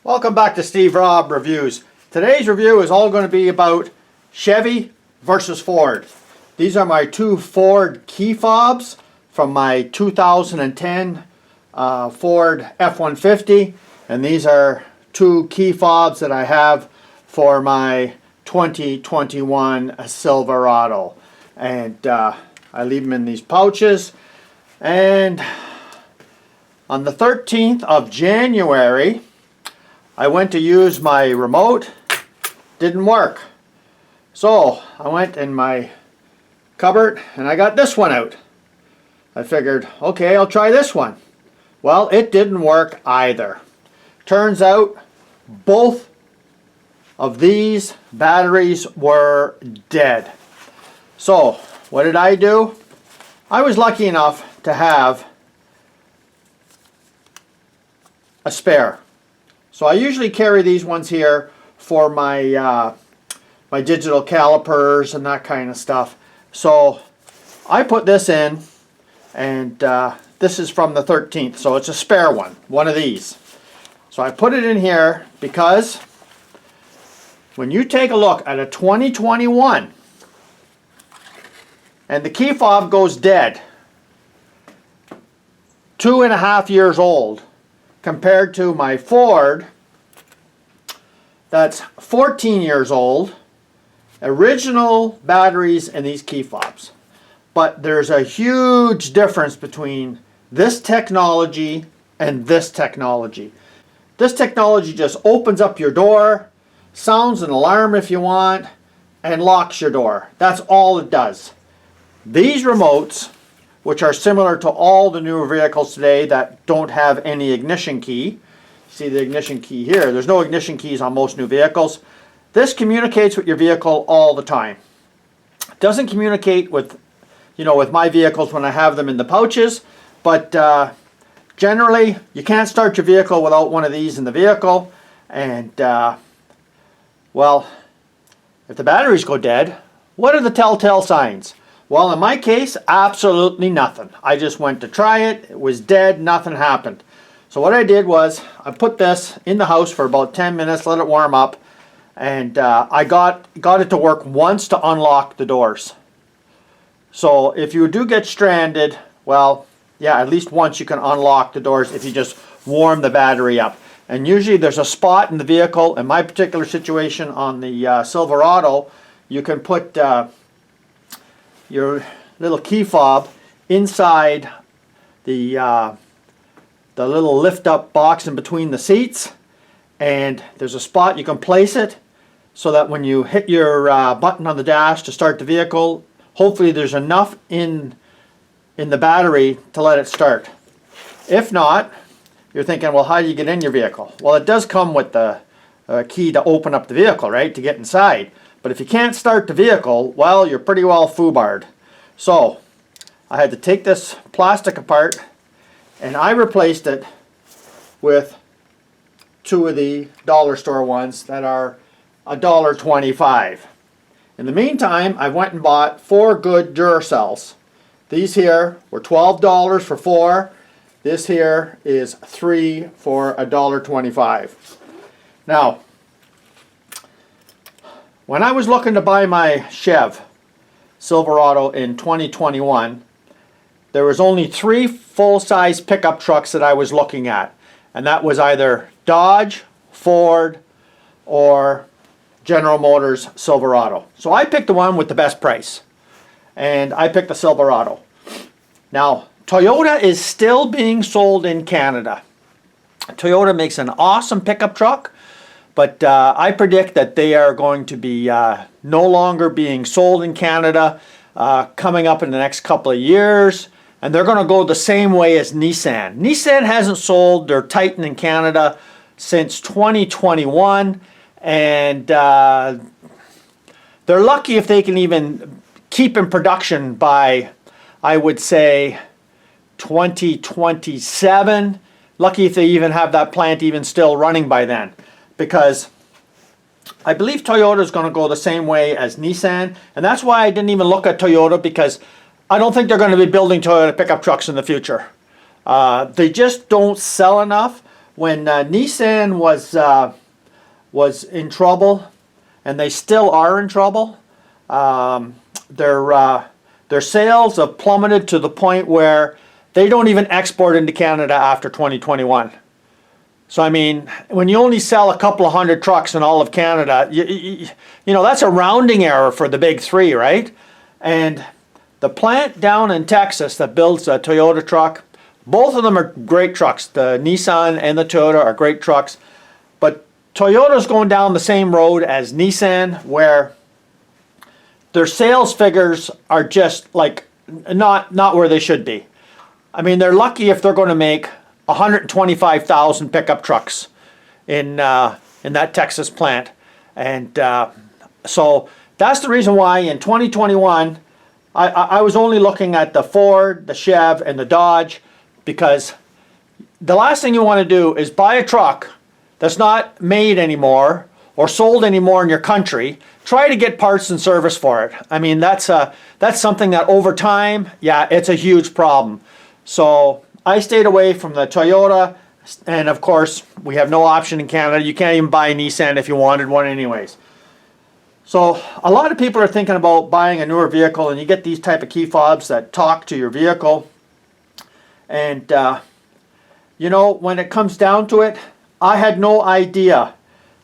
Welcome back to Steve Robb Reviews. Today's review is all going to be about Chevy versus Ford. These are my two Ford key fobs from my 2010 Ford F-150, and these are two key fobs that I have for my 2021 Silverado. And I leave them in these pouches. And on the 13th of January, I went to use my remote. Didn't work. So I went in my cupboard and I got this one out. I figured, okay, I'll try this one. Well, it didn't work either. Turns out both of these batteries were dead. So what did I do? I was lucky enough to have a spare. So I usually carry these ones here for my my digital calipers and that kind of stuff. So I put this in, and this is from the 13th, so it's a spare one of these. So I put it in here because when you take a look at a 2021 and the key fob goes dead, 2.5 years old, compared to my Ford that's 14 years old, original batteries in these key fobs. But there's a huge difference between this technology and this technology. This technology just opens up your door, sounds an alarm if you want, and locks your door. That's all it does. These remotes, which are similar to all the newer vehicles today that don't have any ignition key. See the ignition key here. There's no ignition keys on most new vehicles. This communicates with your vehicle all the time. It doesn't communicate with, with my vehicles when I have them in the pouches, but generally you can't start your vehicle without one of these in the vehicle. And well, if the batteries go dead, what are the telltale signs? Well, in my case, absolutely nothing. I just went to try it. It was dead. Nothing happened. So what I did was I put this in the house for about 10 minutes, let it warm up, and I got it to work once to unlock the doors. So if you do get stranded, well, yeah, at least once you can unlock the doors if you just warm the battery up. And usually there's a spot in the vehicle. In my particular situation on the Silverado, you can put your little key fob inside the little lift up box in between the seats, and there's a spot you can place it so that when you hit your button on the dash to start the vehicle, hopefully there's enough in the battery to let it start. If not, you're thinking, well, how do you get in your vehicle? Well, it does come with the key to open up the vehicle, right, to get inside. But if you can't start the vehicle, well, you're pretty well foobarred. So I had to take this plastic apart, and I replaced it with two of the dollar store ones that are $1.25. In the meantime, I went and bought 4 good Duracells. These here were $12 for 4. This here is 3 for $1.25. Now, when I was looking to buy my Chev Silverado in 2021, there was only 3 full-size pickup trucks that I was looking at, and that was either Dodge, Ford, or General Motors Silverado. So I picked the one with the best price, and I picked the Silverado. Now, Toyota is still being sold in Canada. Toyota makes an awesome pickup truck, but I predict that they are going to be no longer being sold in Canada coming up in the next couple of years. And they're going to go the same way as Nissan. Nissan hasn't sold their Titan in Canada since 2021. And they're lucky if they can even keep in production by, I would say, 2027. Lucky if they even have that plant even still running by then. Because I believe Toyota is going to go the same way as Nissan. And that's why I didn't even look at Toyota, because I don't think they're going to be building Toyota pickup trucks in the future. They just don't sell enough. when Nissan was in trouble, and they still are in trouble. Their sales have plummeted to the point where they don't even export into Canada after 2021. So I mean, when you only sell a couple of hundred trucks in all of Canada, you know, that's a rounding error for the big three, right? And the plant down in Texas that builds a Toyota truck, both of them are great trucks. The Nissan and the Toyota are great trucks. But Toyota's going down the same road as Nissan, where their sales figures are just like not where they should be. I mean, they're lucky if they're going to make 125,000 pickup trucks in that Texas plant. And so that's the reason why in 2021, I was only looking at the Ford, the Chev, and the Dodge, because the last thing you want to do is buy a truck that's not made anymore or sold anymore in your country. Try to get parts and service for it. I mean, that's something that over time, yeah, it's a huge problem. So I stayed away from the Toyota, and of course, we have no option in Canada. You can't even buy a Nissan if you wanted one anyways. So a lot of people are thinking about buying a newer vehicle, and you get these type of key fobs that talk to your vehicle. And you know, when it comes down to it, I had no idea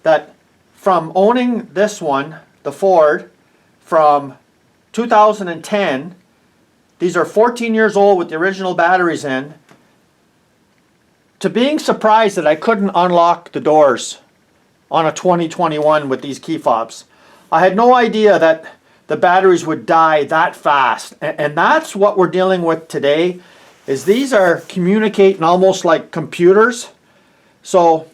that from owning this one, the Ford, from 2010, these are 14 years old with the original batteries in, to being surprised that I couldn't unlock the doors on a 2021 with these key fobs. I had no idea that the batteries would die that fast. And that's what we're dealing with today, is these are communicating almost like computers. So,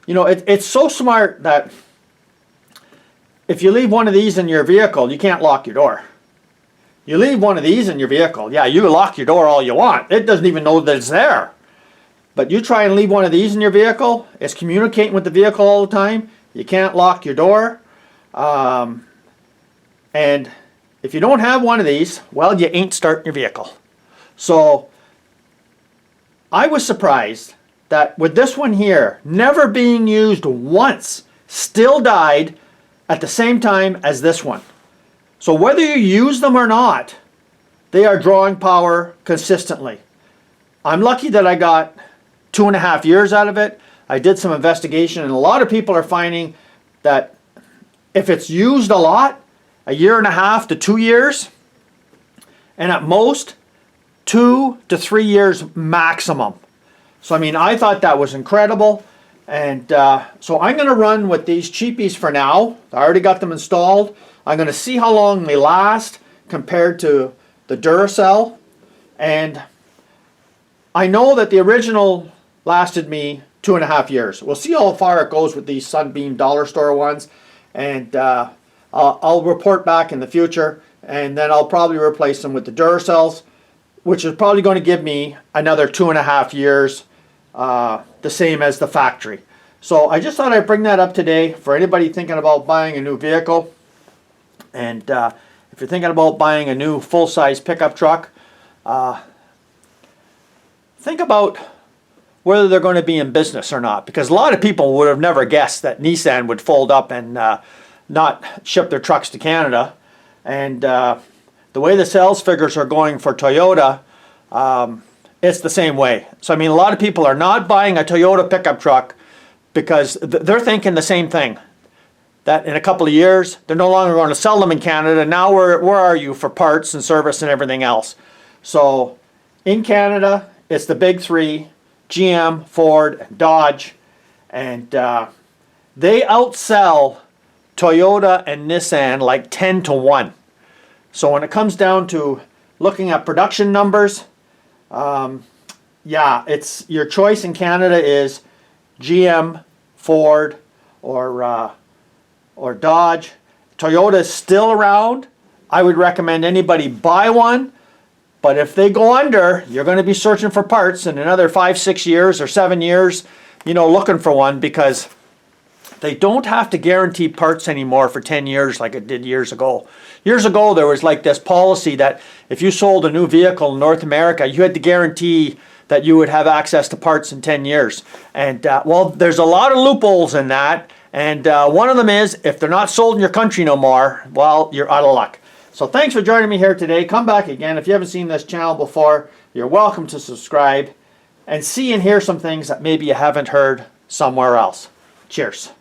you know, it's so smart that if you leave one of these in your vehicle, you can't lock your door. You leave one of these in your vehicle, yeah, you lock your door all you want. It doesn't even know that it's there. But you try and leave one of these in your vehicle, it's communicating with the vehicle all the time. You can't lock your door. And if you don't have one of these, well, you ain't starting your vehicle. So I was surprised that with this one here, never being used once, still died at the same time as this one. So whether you use them or not, they are drawing power consistently. I'm lucky that I got 2.5 years out of it. I did some investigation, and a lot of people are finding that if it's used a lot, 1.5 to 2 years, and at most 2 to 3 years maximum. So I mean, I thought that was incredible. And so I'm going to run with these cheapies for now. I already got them installed. I'm going to see how long they last compared to the Duracell. And I know that the original lasted me 2.5 years. We'll see how far it goes with these Sunbeam dollar store ones. And I'll report back in the future. And then I'll probably replace them with the Duracells, which is probably going to give me another 2.5 years, the same as the factory. So I just thought I'd bring that up today for anybody thinking about buying a new vehicle. And if you're thinking about buying a new full-size pickup truck, think about whether they're going to be in business or not. Because a lot of people would have never guessed that Nissan would fold up and not ship their trucks to Canada. And the way the sales figures are going for Toyota, it's the same way. So I mean, a lot of people are not buying a Toyota pickup truck because they're thinking the same thing. That in a couple of years, they're no longer going to sell them in Canada. Now where are you for parts and service and everything else? So in Canada, it's the big three, GM, Ford, and Dodge. And they outsell Toyota and Nissan like 10 to 1. So when it comes down to looking at production numbers, yeah, it's your choice in Canada is GM, Ford, or Dodge. Toyota is still around. I would recommend anybody buy one, but if they go under, you're going to be searching for parts in another 5, 6 years or 7 years, you know, looking for one, because they don't have to guarantee parts anymore for 10 years like it did years ago. Years ago, there was like this policy that if you sold a new vehicle in North America, you had to guarantee that you would have access to parts in 10 years. And well, there's a lot of loopholes in that. And one of them is, if they're not sold in your country no more, well, you're out of luck. So thanks for joining me here today. Come back again. If you haven't seen this channel before, you're welcome to subscribe and see and hear some things that maybe you haven't heard somewhere else. Cheers.